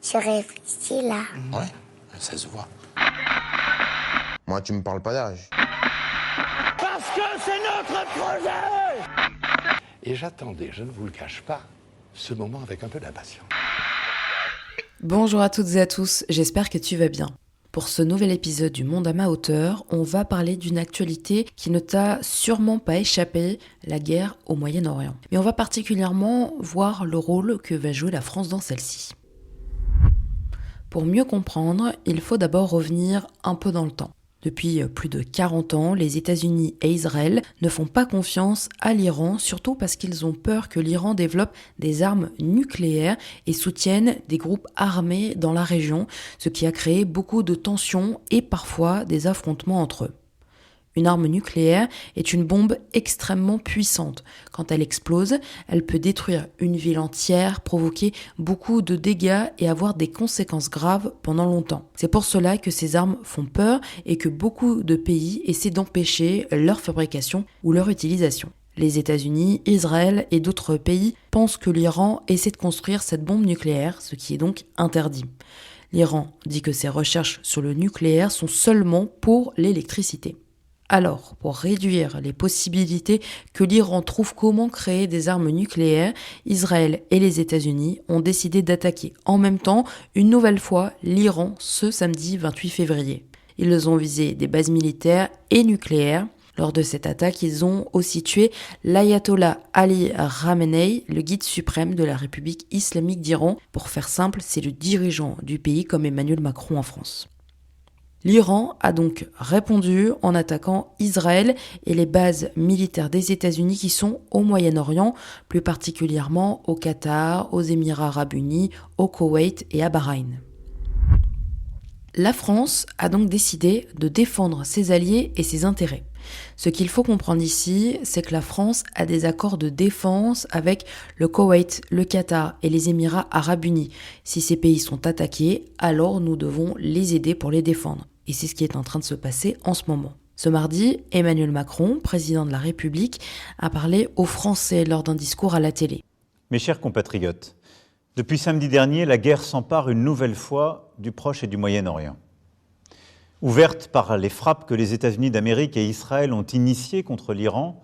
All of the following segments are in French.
Je réfléchis là. Ouais, ça se voit. Moi, tu me parles pas d'âge. Parce que c'est notre projet! Et j'attendais, je ne vous le cache pas, ce moment avec un peu d'impatience. Bonjour à toutes et à tous, j'espère que tu vas bien. Pour ce nouvel épisode du Monde à ma hauteur, on va parler d'une actualité qui ne t'a sûrement pas échappé, la guerre au Moyen-Orient. Mais on va particulièrement voir le rôle que va jouer la France dans celle-ci. Pour mieux comprendre, il faut d'abord revenir un peu dans le temps. Depuis plus de 40 ans, les États-Unis et Israël ne font pas confiance à l'Iran, surtout parce qu'ils ont peur que l'Iran développe des armes nucléaires et soutienne des groupes armés dans la région, ce qui a créé beaucoup de tensions et parfois des affrontements entre eux. Une arme nucléaire est une bombe extrêmement puissante. Quand elle explose, elle peut détruire une ville entière, provoquer beaucoup de dégâts et avoir des conséquences graves pendant longtemps. C'est pour cela que ces armes font peur et que beaucoup de pays essaient d'empêcher leur fabrication ou leur utilisation. Les États-Unis, Israël et d'autres pays pensent que l'Iran essaie de construire cette bombe nucléaire, ce qui est donc interdit. L'Iran dit que ses recherches sur le nucléaire sont seulement pour l'électricité. Alors, pour réduire les possibilités que l'Iran trouve comment créer des armes nucléaires, Israël et les États-Unis ont décidé d'attaquer en même temps, une nouvelle fois, l'Iran ce samedi 28 février. Ils ont visé des bases militaires et nucléaires. Lors de cette attaque, ils ont aussi tué l'ayatollah Ali Khamenei, le guide suprême de la République islamique d'Iran. Pour faire simple, c'est le dirigeant du pays comme Emmanuel Macron en France. L'Iran a donc répondu en attaquant Israël et les bases militaires des États-Unis qui sont au Moyen-Orient, plus particulièrement au Qatar, aux Émirats arabes unis, au Koweït et à Bahreïn. La France a donc décidé de défendre ses alliés et ses intérêts. Ce qu'il faut comprendre ici, c'est que la France a des accords de défense avec le Koweït, le Qatar et les Émirats arabes unis. Si ces pays sont attaqués, alors nous devons les aider pour les défendre. Et c'est ce qui est en train de se passer en ce moment. Ce mardi, Emmanuel Macron, président de la République, a parlé aux Français lors d'un discours à la télé. Mes chers compatriotes, depuis samedi dernier, la guerre s'empare une nouvelle fois du Proche et du Moyen-Orient. Ouverte par les frappes que les États-Unis d'Amérique et Israël ont initiées contre l'Iran,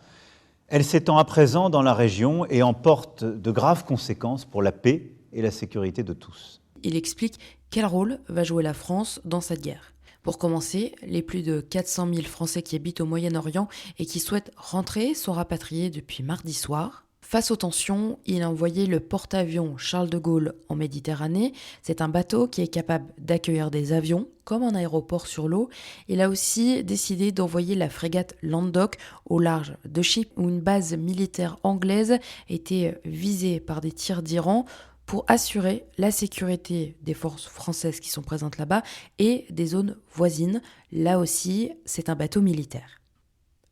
elle s'étend à présent dans la région et emporte de graves conséquences pour la paix et la sécurité de tous. Il explique quel rôle va jouer la France dans cette guerre. Pour commencer, les plus de 400 000 Français qui habitent au Moyen-Orient et qui souhaitent rentrer sont rapatriés depuis mardi soir. Face aux tensions, il a envoyé le porte-avions Charles de Gaulle en Méditerranée. C'est un bateau qui est capable d'accueillir des avions, comme un aéroport sur l'eau. Il a aussi décidé d'envoyer la frégate Languedoc au large de Chypre, où une base militaire anglaise était visée par des tirs d'Iran, pour assurer la sécurité des forces françaises qui sont présentes là-bas et des zones voisines. Là aussi, c'est un bateau militaire.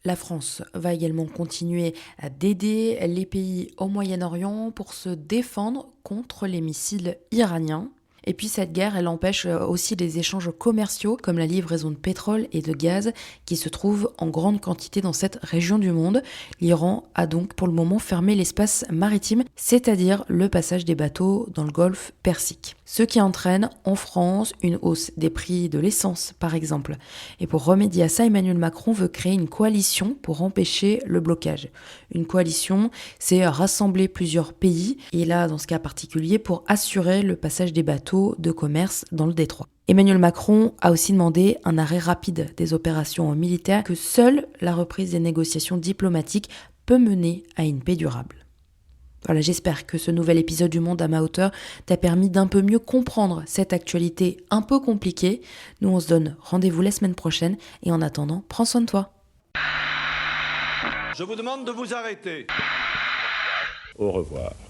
La France va également continuer d'aider les pays au Moyen-Orient pour se défendre contre les missiles iraniens. Et puis cette guerre, elle empêche aussi les échanges commerciaux comme la livraison de pétrole et de gaz qui se trouvent en grande quantité dans cette région du monde. L'Iran a donc pour le moment fermé l'espace maritime, c'est-à-dire le passage des bateaux dans le golfe Persique. Ce qui entraîne en France une hausse des prix de l'essence par exemple. Et pour remédier à ça, Emmanuel Macron veut créer une coalition pour empêcher le blocage. Une coalition, c'est rassembler plusieurs pays et là dans ce cas particulier pour assurer le passage des bateaux de commerce dans le détroit. Emmanuel Macron a aussi demandé un arrêt rapide des opérations militaires, que seule la reprise des négociations diplomatiques peut mener à une paix durable. Voilà, j'espère que ce nouvel épisode du Monde à ma hauteur t'a permis d'un peu mieux comprendre cette actualité un peu compliquée. Nous, on se donne rendez-vous la semaine prochaine et en attendant, prends soin de toi. Je vous demande de vous arrêter. Au revoir.